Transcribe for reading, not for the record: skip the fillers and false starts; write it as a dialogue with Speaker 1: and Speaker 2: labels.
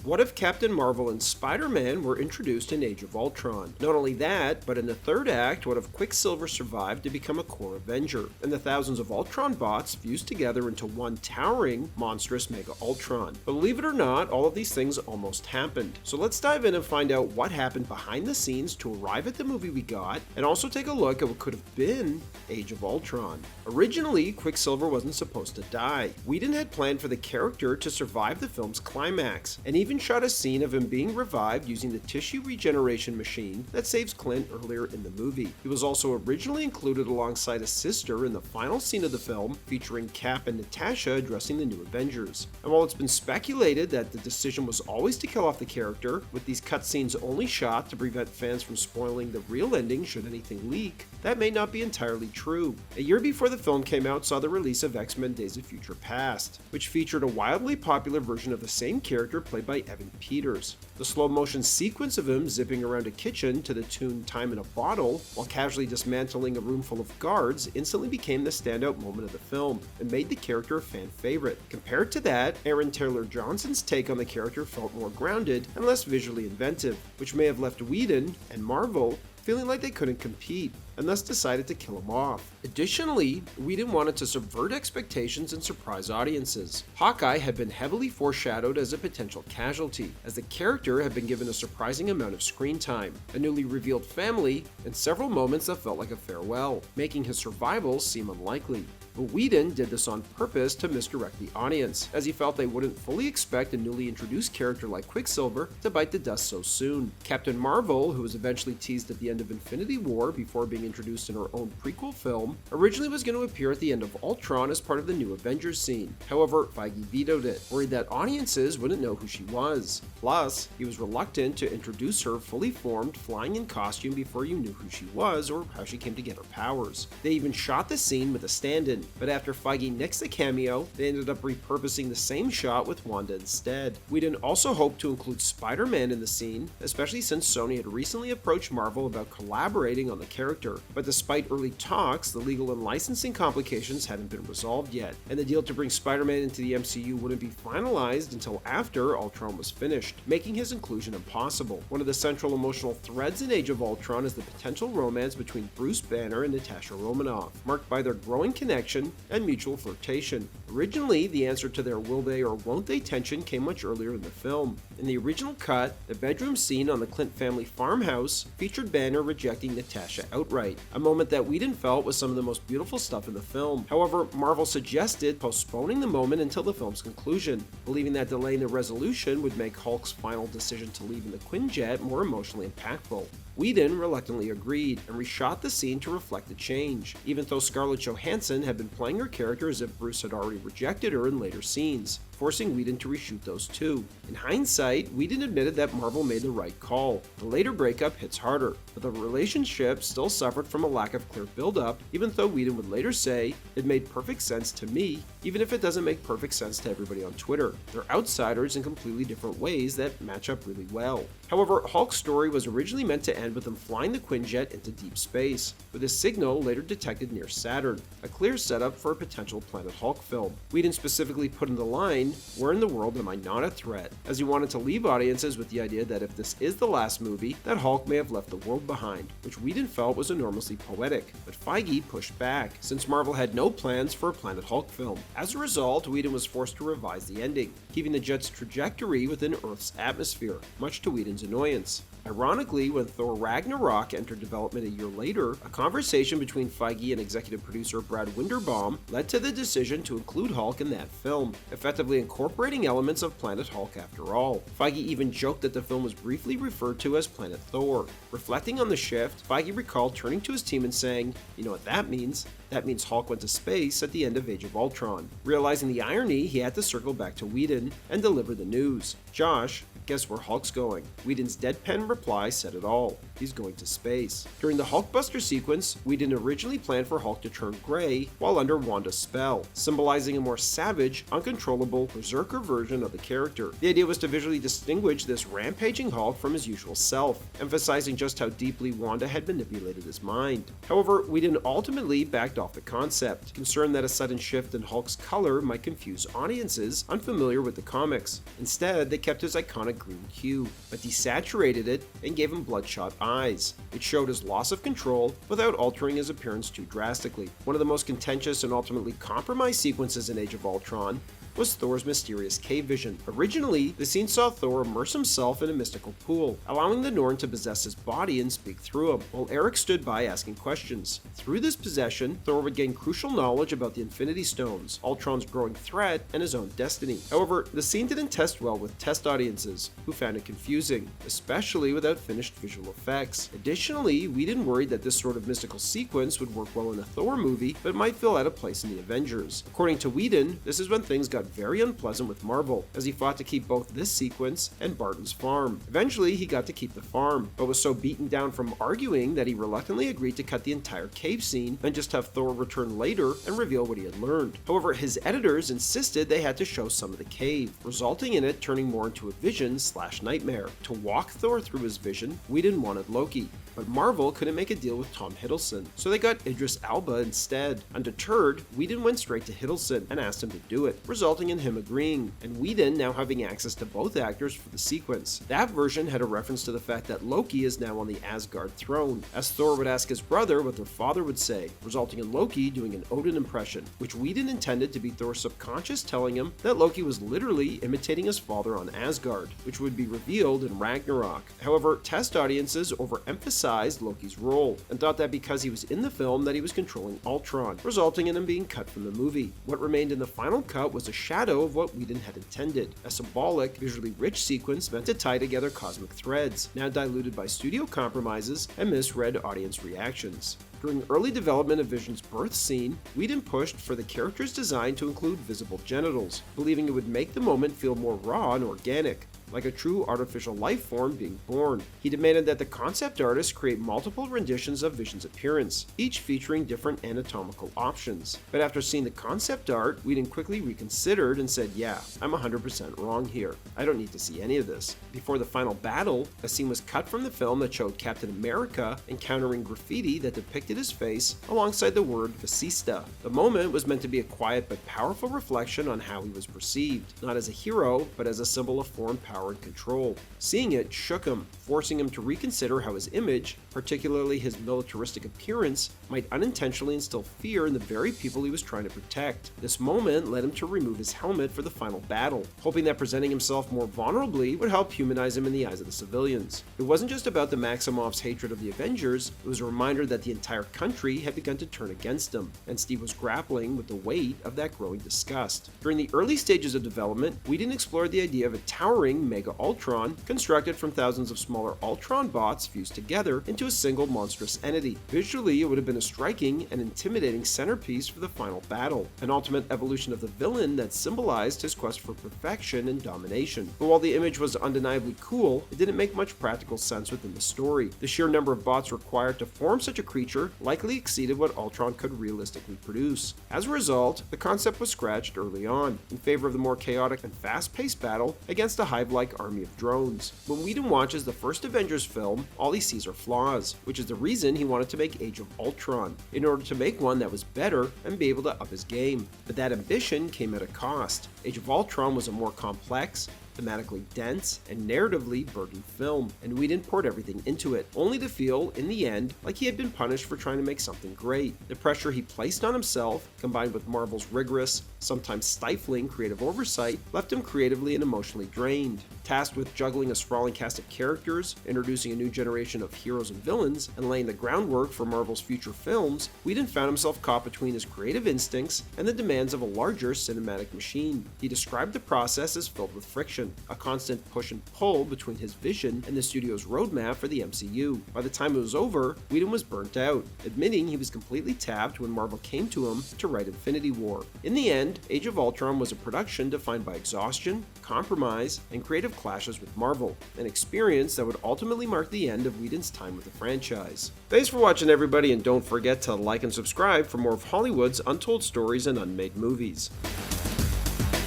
Speaker 1: What if Captain Marvel and Spider-Man were introduced in Age of Ultron? Not only that, but in the third act, what if Quicksilver survived to become a core Avenger, and the thousands of Ultron bots fused together into one towering, monstrous Mega Ultron? But believe it or not, all of these things almost happened. So let's dive in and find out what happened behind the scenes to arrive at the movie we got, and also take a look at what could have been Age of Ultron. Originally, Quicksilver wasn't supposed to die. Whedon had planned for the character to survive the film's climax, and even shot a scene of him being revived using the tissue regeneration machine that saves Clint earlier in the movie. He was also originally included alongside a sister in the final scene of the film, featuring Cap and Natasha addressing the new Avengers. And while it's been speculated that the decision was always to kill off the character, with these cutscenes only shot to prevent fans from spoiling the real ending should anything leak, that may not be entirely true. A year before the film came out saw the release of X-Men Days of Future Past, which featured a wildly popular version of the same character played by Evan Peters. The slow motion sequence of him zipping around a kitchen to the tune Time in a Bottle while casually dismantling a room full of guards instantly became the standout moment of the film and made the character a fan favorite. Compared to that, Aaron Taylor Johnson's take on the character felt more grounded and less visually inventive, which may have left Whedon and Marvel feeling like they couldn't compete, and thus decided to kill him off. Additionally, Whedon wanted to subvert expectations and surprise audiences. Hawkeye had been heavily foreshadowed as a potential casualty, as the character had been given a surprising amount of screen time, a newly revealed family, and several moments that felt like a farewell, making his survival seem unlikely. But Whedon did this on purpose to misdirect the audience, as he felt they wouldn't fully expect a newly introduced character like Quicksilver to bite the dust so soon. Captain Marvel, who was eventually teased at the end of Infinity War before being introduced in her own prequel film, originally was going to appear at the end of Ultron as part of the new Avengers scene. However, Feige vetoed it, worried that audiences wouldn't know who she was. Plus, he was reluctant to introduce her fully formed, flying in costume before you knew who she was or how she came to get her powers. They even shot the scene with a stand-in, but after Feige nixed the cameo, they ended up repurposing the same shot with Wanda instead. Whedon also hoped to include Spider-Man in the scene, especially since Sony had recently approached Marvel about collaborating on the character. But despite early talks, the legal and licensing complications hadn't been resolved yet, and the deal to bring Spider-Man into the MCU wouldn't be finalized until after Ultron was finished, making his inclusion impossible. One of the central emotional threads in Age of Ultron is the potential romance between Bruce Banner and Natasha Romanoff, marked by their growing connection and mutual flirtation. Originally, the answer to their will they or won't they tension came much earlier in the film. In the original cut, the bedroom scene on the Clint family farmhouse featured Banner rejecting Natasha outright, a moment that Whedon felt was some of the most beautiful stuff in the film. However, Marvel suggested postponing the moment until the film's conclusion, believing that delaying the resolution would make Hulk's final decision to leave in the Quinjet more emotionally impactful. Whedon reluctantly agreed and reshot the scene to reflect the change, even though Scarlett Johansson had been playing her character as if Bruce had already rejected her in later scenes, forcing Whedon to reshoot those too. In hindsight, Whedon admitted that Marvel made the right call. The later breakup hits harder, but the relationship still suffered from a lack of clear build-up, even though Whedon would later say, "It made perfect sense to me, even if it doesn't make perfect sense to everybody on Twitter. They're outsiders in completely different ways that match up really well." However, Hulk's story was originally meant to end with him flying the Quinjet into deep space, with a signal later detected near Saturn, a clear setup for a potential Planet Hulk film. Whedon specifically put in the line, "Where in the world am I not a threat?" as he wanted to leave audiences with the idea that if this is the last movie, that Hulk may have left the world behind, which Whedon felt was enormously poetic. But Feige pushed back, since Marvel had no plans for a Planet Hulk film. As a result, Whedon was forced to revise the ending, keeping the jet's trajectory within Earth's atmosphere, much to Whedon's annoyance. Ironically, when Thor Ragnarok entered development a year later, a conversation between Feige and executive producer Brad Winderbaum led to the decision to include Hulk in that film, effectively incorporating elements of Planet Hulk after all. Feige even joked that the film was briefly referred to as Planet Thor. Reflecting on the shift, Feige recalled turning to his team and saying, "You know what that means? That means Hulk went to space at the end of Age of Ultron." Realizing the irony, he had to circle back to Whedon and deliver the news. "Josh, guess where Hulk's going?" Whedon's deadpan reply said it all. He's going to space. During the Hulkbuster sequence, Whedon originally planned for Hulk to turn gray while under Wanda's spell, symbolizing a more savage, uncontrollable, berserker version of the character. The idea was to visually distinguish this rampaging Hulk from his usual self, emphasizing just how deeply Wanda had manipulated his mind. However, Whedon ultimately backed off the concept, concerned that a sudden shift in Hulk's color might confuse audiences unfamiliar with the comics. Instead, they kept his iconic metallic green hue, but desaturated it and gave him bloodshot eyes. It showed his loss of control without altering his appearance too drastically. One of the most contentious and ultimately compromised sequences in Age of Ultron was Thor's mysterious cave vision. Originally, the scene saw Thor immerse himself in a mystical pool, allowing the Norn to possess his body and speak through him, while Eric stood by asking questions. Through this possession, Thor would gain crucial knowledge about the Infinity Stones, Ultron's growing threat, and his own destiny. However, the scene didn't test well with test audiences, who found it confusing, especially without finished visual effects. Additionally, Whedon worried that this sort of mystical sequence would work well in a Thor movie, but might feel out of place in the Avengers. According to Whedon, this is when things got very unpleasant with Marvel, as he fought to keep both this sequence and Barton's farm. Eventually, he got to keep the farm, but was so beaten down from arguing that he reluctantly agreed to cut the entire cave scene and just have Thor return later and reveal what he had learned. However, his editors insisted they had to show some of the cave, resulting in it turning more into a vision/nightmare. To walk Thor through his vision, Whedon wanted Loki, but Marvel couldn't make a deal with Tom Hiddleston, so they got Idris Elba instead. Undeterred, Whedon went straight to Hiddleston and asked him to do it, resulting in him agreeing, and Whedon now having access to both actors for the sequence. That version had a reference to the fact that Loki is now on the Asgard throne, as Thor would ask his brother what their father would say, resulting in Loki doing an Odin impression, which Whedon intended to be Thor's subconscious telling him that Loki was literally imitating his father on Asgard, which would be revealed in Ragnarok. However, test audiences overemphasized Loki's role, and thought that because he was in the film that he was controlling Ultron, resulting in him being cut from the movie. What remained in the final cut was a shadow of what Whedon had intended, a symbolic, visually rich sequence meant to tie together cosmic threads, now diluted by studio compromises and misread audience reactions. During early development of Vision's birth scene, Whedon pushed for the character's design to include visible genitals, believing it would make the moment feel more raw and organic, like a true artificial life form being born. He demanded that the concept artist create multiple renditions of Vision's appearance, each featuring different anatomical options. But after seeing the concept art, Whedon quickly reconsidered and said, yeah, I'm 100% wrong here. I don't need to see any of this. Before the final battle, a scene was cut from the film that showed Captain America encountering graffiti that depicted his face alongside the word Fascista. The moment was meant to be a quiet but powerful reflection on how he was perceived, not as a hero, but as a symbol of foreign power and control. Seeing it shook him, forcing him to reconsider how his image, particularly his militaristic appearance, might unintentionally instill fear in the very people he was trying to protect. This moment led him to remove his helmet for the final battle, hoping that presenting himself more vulnerably would help humanize him in the eyes of the civilians. It wasn't just about the Maximoff's hatred of the Avengers, it was a reminder that the entire country had begun to turn against him, and Steve was grappling with the weight of that growing disgust. During the early stages of development, Whedon explored the idea of a towering Mega Ultron, constructed from thousands of smaller Ultron bots fused together into a single monstrous entity. Visually, it would have been a striking and intimidating centerpiece for the final battle, an ultimate evolution of the villain that symbolized his quest for perfection and domination. But while the image was undeniably cool, it didn't make much practical sense within the story. The sheer number of bots required to form such a creature likely exceeded what Ultron could realistically produce. As a result, the concept was scratched early on, in favor of the more chaotic and fast-paced battle against a hive-like army of drones. When Whedon watches the first Avengers film, all he sees are flaws, which is the reason he wanted to make Age of Ultron, in order to make one that was better and be able to up his game. But that ambition came at a cost. Age of Ultron was a more complex, thematically dense, and narratively burdened film, and Whedon poured everything into it, only to feel, in the end, like he had been punished for trying to make something great. The pressure he placed on himself, combined with Marvel's rigorous, sometimes stifling creative oversight, left him creatively and emotionally drained. Tasked with juggling a sprawling cast of characters, introducing a new generation of heroes and villains, and laying the groundwork for Marvel's future films, Whedon found himself caught between his creative instincts and the demands of a larger cinematic machine. He described the process as filled with friction, a constant push and pull between his vision and the studio's roadmap for the MCU. By the time it was over, Whedon was burnt out, admitting he was completely tapped when Marvel came to him to write Infinity War. In the end, Age of Ultron was a production defined by exhaustion, compromise, and creative clashes with Marvel, an experience that would ultimately mark the end of Whedon's time with the franchise. Thanks for watching, everybody, and don't forget to like and subscribe for more of Hollywood's untold stories and unmade movies.